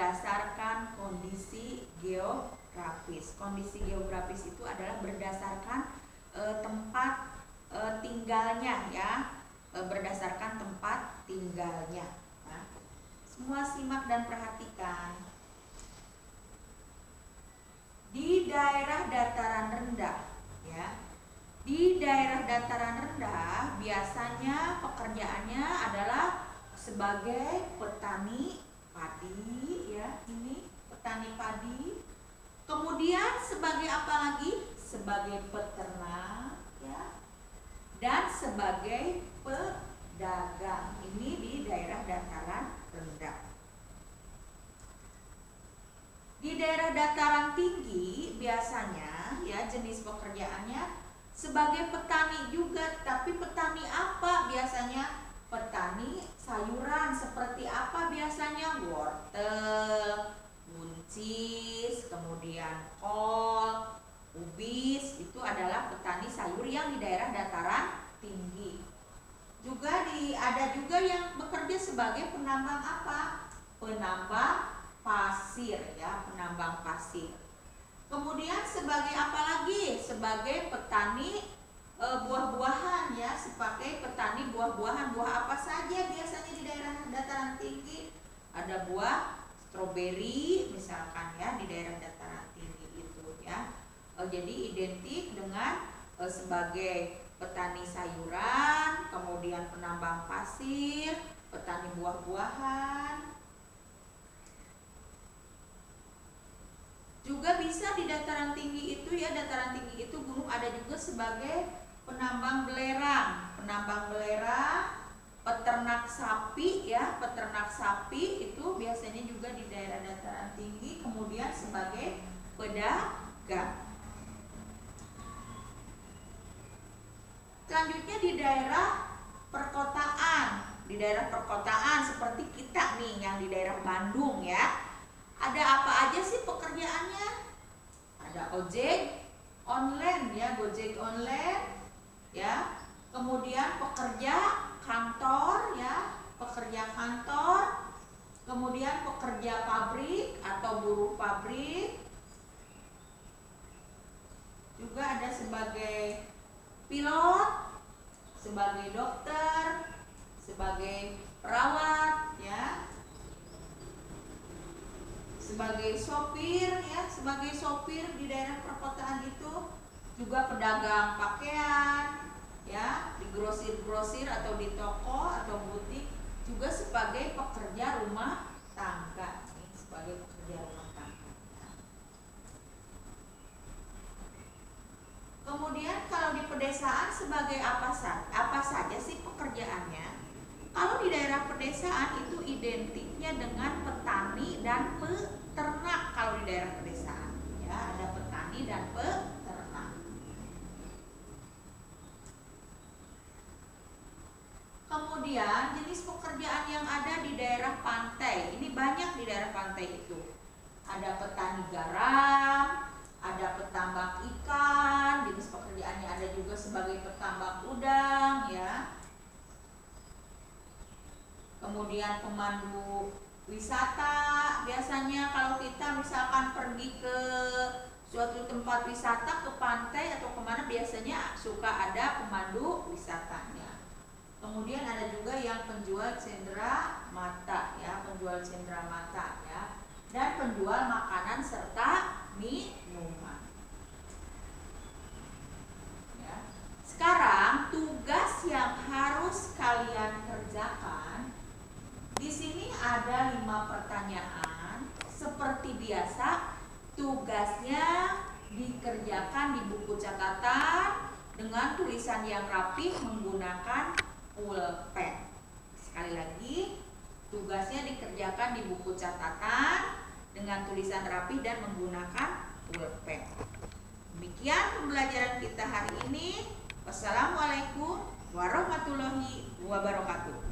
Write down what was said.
berdasarkan kondisi geografis. Kondisi geografis itu adalah berdasarkan tempat tinggalnya ya, berdasarkan tempat tinggalnya. Nah, semua simak dan perhatikan. Di daerah dataran rendah ya, di daerah dataran rendah biasanya pekerjaannya adalah sebagai petani padi ya, ini petani padi. Kemudian sebagai apa lagi? Sebagai peternak ya, dan sebagai pedagang. Ini di daerah dataran rendah. Di daerah dataran tinggi biasanya ya jenis pekerjaannya sebagai petani juga, tapi petani apa biasanya? Petani sayuran. Seperti apa biasanya? Wortel, buncis, kemudian kol, ubis. Itu adalah petani sayur yang di daerah dataran tinggi. Juga ada juga yang bekerja sebagai penambang apa? Penambang pasir ya, penambang pasir. Kemudian sebagai apa lagi? Sebagai petani buah-buahan ya, sebagai petani buah-buahan. Buah apa saja biasanya di daerah dataran tinggi? Ada buah stroberi misalkan ya, di daerah dataran tinggi itu ya. Jadi identik dengan sebagai petani sayuran, kemudian penambang pasir, petani buah-buahan. Juga bisa di dataran tinggi itu ya, dataran tinggi itu gunung ada juga sebagai penambang belerang. Penambang belerang, peternak sapi ya, peternak sapi itu biasanya juga di daerah dataran tinggi. Kemudian sebagai pedagang. Selanjutnya di daerah perkotaan. Di daerah perkotaan seperti kita nih yang di daerah Bandung ya. Ada apa aja sih pekerjaannya? Ada ojek online ya, gojek online ya. Kemudian pekerja kantor ya, pekerja kantor. Kemudian pekerja pabrik atau buruh pabrik. Juga ada sebagai pilot, sebagai dokter, sebagai perawat ya, sebagai sopir ya, sebagai sopir di daerah perkotaan itu. Juga pedagang pakaian ya, di grosir-grosir atau di toko atau butik. Juga sebagai pekerja rumah tangga nih, sebagai pekerja rumah tangga ya. Kemudian kalau di pedesaan sebagai apa saja sih pekerjaannya? Kalau di daerah pedesaan itu identiknya dengan petani dan peternak. Kalau di daerah pedesaan ya, ada petani dan peternak. Kemudian jenis pekerjaan yang ada di daerah pantai. Ini banyak di daerah pantai itu. Ada petani garam, ada petambak ikan, jenis pekerjaannya ada juga sebagai petambak udang ya. Kemudian pemandu wisata. Biasanya kalau kita misalkan pergi ke suatu tempat wisata, ke pantai atau kemana, biasanya suka ada pemandu wisatanya. Kemudian ada juga yang penjual cendera mata ya, penjual cendera mata ya, dan penjual makanan serta minuman ya. Sekarang tugas yang harus kalian kerjakan. Di sini ada 5 pertanyaan. Seperti biasa, tugasnya dikerjakan di buku catatan dengan tulisan yang rapi menggunakan pulpen. Sekali lagi, tugasnya dikerjakan di buku catatan dengan tulisan rapi dan menggunakan pulpen. Demikian pembelajaran kita hari ini. Wassalamualaikum warahmatullahi wabarakatuh.